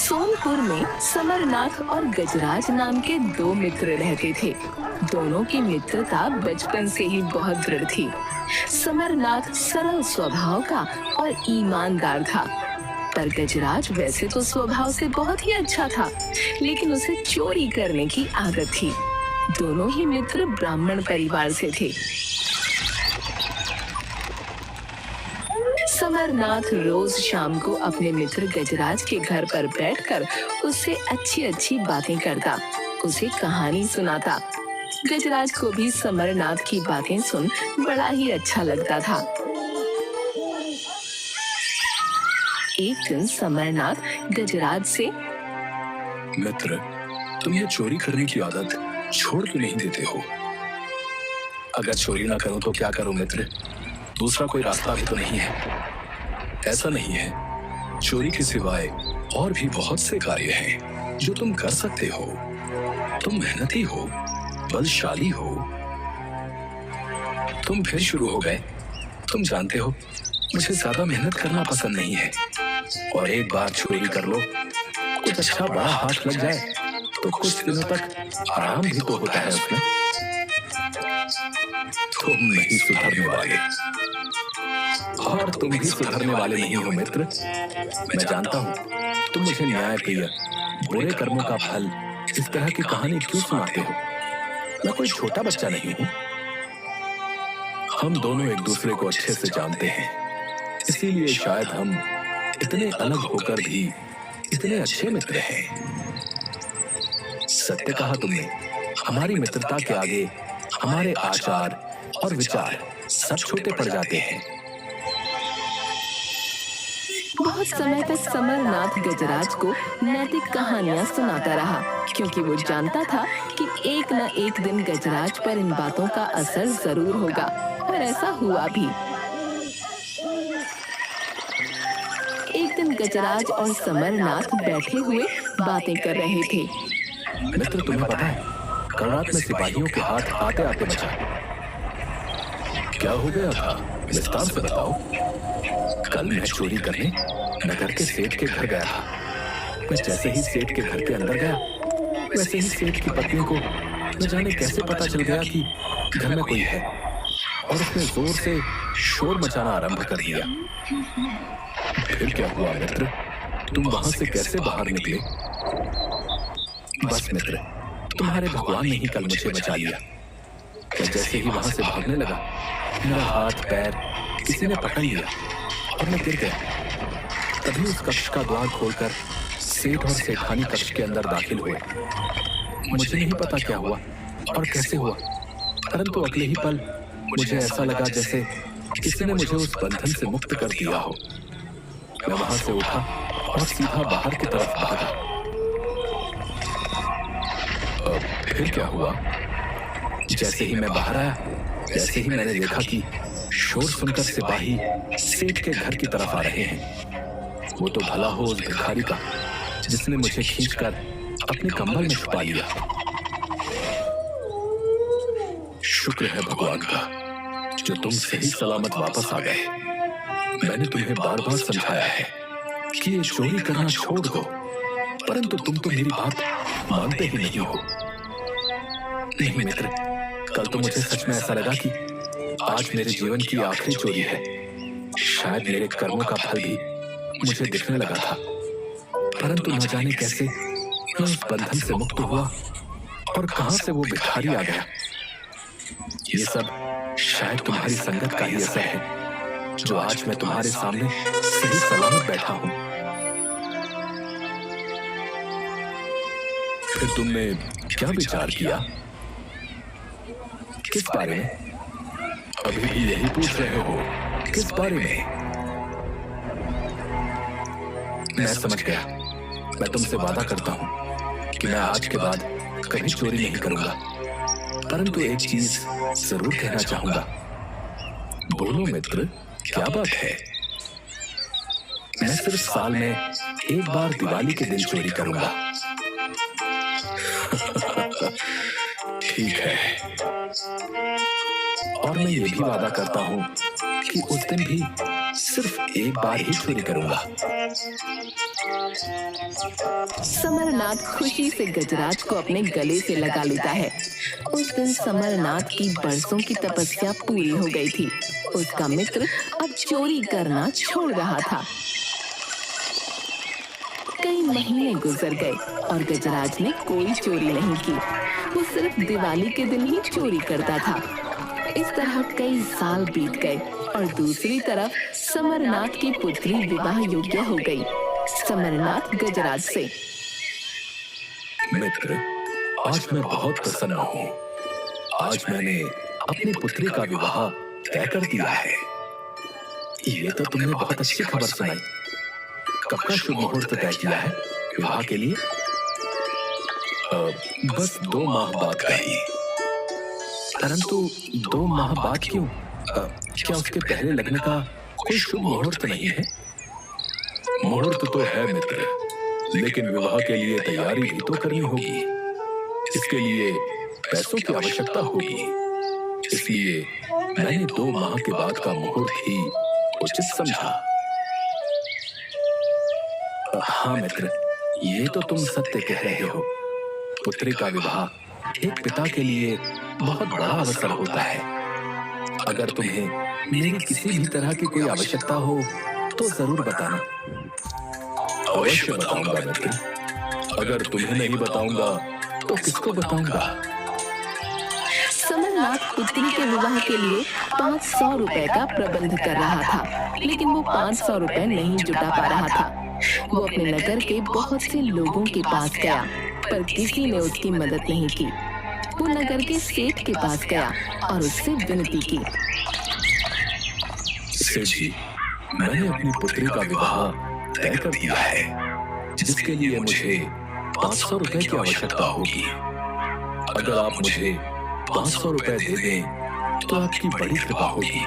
सोनपुर में समरनाथ और गजराज नाम के दो मित्र रहते थे। दोनों की मित्रता बचपन से ही बहुत दृढ़ थी। समरनाथ सरल स्वभाव का और ईमानदार था, पर गजराज वैसे तो स्वभाव से बहुत ही अच्छा था, लेकिन उसे चोरी करने की आदत थी। दोनों ही मित्र ब्राह्मण परिवार से थे। समरनाथ रोज शाम को अपने मित्र गजराज के घर पर बैठकर उससे अच्छी अच्छी बातें करता, उसे कहानी सुनाता। गजराज को भी समरनाथ की बातें सुन बड़ा ही अच्छा लगता था। एक दिन समरनाथ गजराज से, मित्र, तुम ये चोरी करने की आदत छोड़ क्यों नहीं देते हो? अगर चोरी ना करूं तो क्या करूं मित्र? दूसरा कोई रास्ता भी तो नहीं है। ऐसा नहीं है, चोरी के सिवाय और भी बहुत से कार्य हैं जो तुम कर सकते हो। तुम मेहनती हो, बलशाली हो। तुम फिर शुरू हो गए। तुम जानते हो, मुझे ज्यादा मेहनत करना पसंद नहीं है, और एक बार चोरी कर लो, कुछ अच्छा बड़ा हाथ लग जाए तो कुछ दिनों तक आराम भी तो होता है उसमें। तुम नहीं सुधरने वाले, और तुम भी सुधरने वाले नहीं हो मित्र। मैं जानता हूँ तुम मुझे न्याय प्रिय बुरे कर्मों का फल इस तरह की कहानी क्यों सुनाते हो। मैं कोई छोटा बच्चा नहीं हूँ। हम दोनों एक दूसरे को अच्छे से जानते हैं, इसीलिए शायद हम इतने अलग होकर भी इतने अच्छे मित्र हैं। सत्य कहा तुमने। हमारी मित्रता के आगे हमारे आचार और विचार सब छोटे पड़ जाते हैं। बहुत समय तक समरनाथ गजराज को नैतिक कहानियां सुनाता रहा, क्योंकि वो जानता था कि एक न एक दिन गजराज पर इन बातों का असर जरूर होगा, और ऐसा हुआ भी। एक दिन गजराज और समरनाथ बैठे हुए बातें कर रहे थे। मित्र, तुम्हें पता है, कल रात में सिपाहियों के हाथ आते आते बचा। क्या हो गया था, विस्तार से बताओ। कल मैं चोरी करने नगर के सेठ के घर गया था। मैं जैसे ही सेठ के घर के अंदर गया, वैसे ही सेठ की पत्नी को न जाने कैसे पता चल गया कि घर में कोई है, और उसने जोर से शोर मचाना आरंभ कर दिया। फिर क्या हुआ मित्र? तुम वहां से कैसे बाहर निकले? बस मित्र, तुम्हारे भगवान ने ही कल मुझे बचा लिया। मैं जैसे ही वहां से भागने लगा, मेरा हाथ पैर किसी ने पकड़ लिया और मैं गिर गया। तभी उस कक्ष का द्वार खोलकर सेठ और सेठानी कक्ष के अंदर दाखिल हुए। मुझे नहीं पता क्या हुआ और कैसे हुआ, परंतु अगले ही पल मुझे ऐसा लगा जैसे किसी ने मुझे उस बंधन से मुक्त कर दिया हो। मैं वहां से उठा और सीधा बाहर की तरफ भागा। फिर क्या हुआ? जैसे ही मैं बाहर आया, जैसे ही मैंने देखा कि शोर सुनकर सिपाही सेठ के घर की तरफ आ रहे हैं। वो तो भला हो उस भिखारी का, जिसने मुझे खींचकर अपने कंबल में छुपा लिया। शुक्र है भगवान का जो तुम सही सलामत वापस आ गए। मैंने तुम्हें बार बार समझाया है कि ये चोरी करना छोड़ दो, परंतु तुम तो मेरी बात मानते ही नहीं हो। नहीं मित्र, कल तो मुझे सच में ऐसा लगा कि आज मेरे जीवन की आखिरी चोरी है। शायद मेरे कर्मों का फल भी मुझे दिखने लगा था, परंतु न जाने कैसे मैं उस बंधन से मुक्त हुआ और कहां से वो भिखारी आ गया। ये सब शायद तुम्हारी संगत का ही असर है, जो आज मैं तुम्हारे सामने सही सलामत बैठा हूं। फिर तुमने क्या विचार किया? किस बारे में? अभी भी यही पूछ रहे हो, किस बारे में? मैं समझ गया। मैं तुमसे वादा करता हूं कि मैं आज के बाद कभी चोरी नहीं करूंगा, परंतु एक चीज जरूर कहना चाहूंगा। बोलो मित्र, क्या बात है? मैं सिर्फ साल में एक बार दिवाली के दिन चोरी करूंगा। ठीक है, और मैं ये भी वादा करता हूं कि उस दिन भी सिर्फ एक बार ही चोरी करूंगा। समरनाथ खुशी से गजराज को अपने गले से लगा लेता है। उस दिन समरनाथ की बरसों की तपस्या पूरी हो गई थी। उसका मित्र अब चोरी करना छोड़ रहा था। कई महीने गुजर गए और गजराज ने कोई चोरी नहीं की। वो सिर्फ दिवाली के दिन ही चोरी करता था। इस तरह कई साल बीत गए और दूसरी तरफ समरनाथ की पुत्री विवाह योग्य हो गई समरनाथ गजराज से। मित्र, आज मैं बहुत प्रसन्न हूँ। आज मैंने अपनी पुत्री का विवाह तय कर दिया है। ये तो तुमने बहुत अच्छी खबर सुनाई। कब का शुभ मुहूर्त तय किया है विवाह के लिए? बस 2 माह बाद का ही। परंतु 2 माह बाद क्यों? क्या उसके पहले लगने का कोई शुभ मुहूर्त नहीं है? मुहूर्त तो है मित्र, लेकिन विवाह के लिए तैयारी भी तो करनी होगी। इसके लिए पैसों की आवश्यकता होगी। इसलिए मैंने 2 माह के बाद का मुहूर्त ही उचित समझा। हाँ मित्र, ये तो तुम सत्य कह रहे हो। पुत्री का विवाह एक पिता के लिए बहुत बड़ा अवसर होता है। अगर तुम्हें मेरी किसी भी तरह की कोई आवश्यकता हो तो जरूर बताना। अवश्य बताऊंगा मित्र। अगर तुम्हें नहीं बताऊंगा तो किसको बताऊंगा? समरनाथ पुत्री के विवाह के लिए 500 रुपए का प्रबंध कर रहा था, लेकिन वो 500 रुपए नहीं जुटा पा रहा था। वो अपने नगर के बहुत से लोगों के पास गया, पर किसी ने उसकी मदद नहीं की। वो नगर के सेठ के पास गया और उससे विनती की। सेठ जी, मैंने अपनी पुत्री का विवाह तय कर दिया है, जिसके लिए मुझे 500 रुपए की आवश्यकता होगी। अगर आप मुझे 500 रुपए दे दें तो आपकी बड़ी कृपा होगी।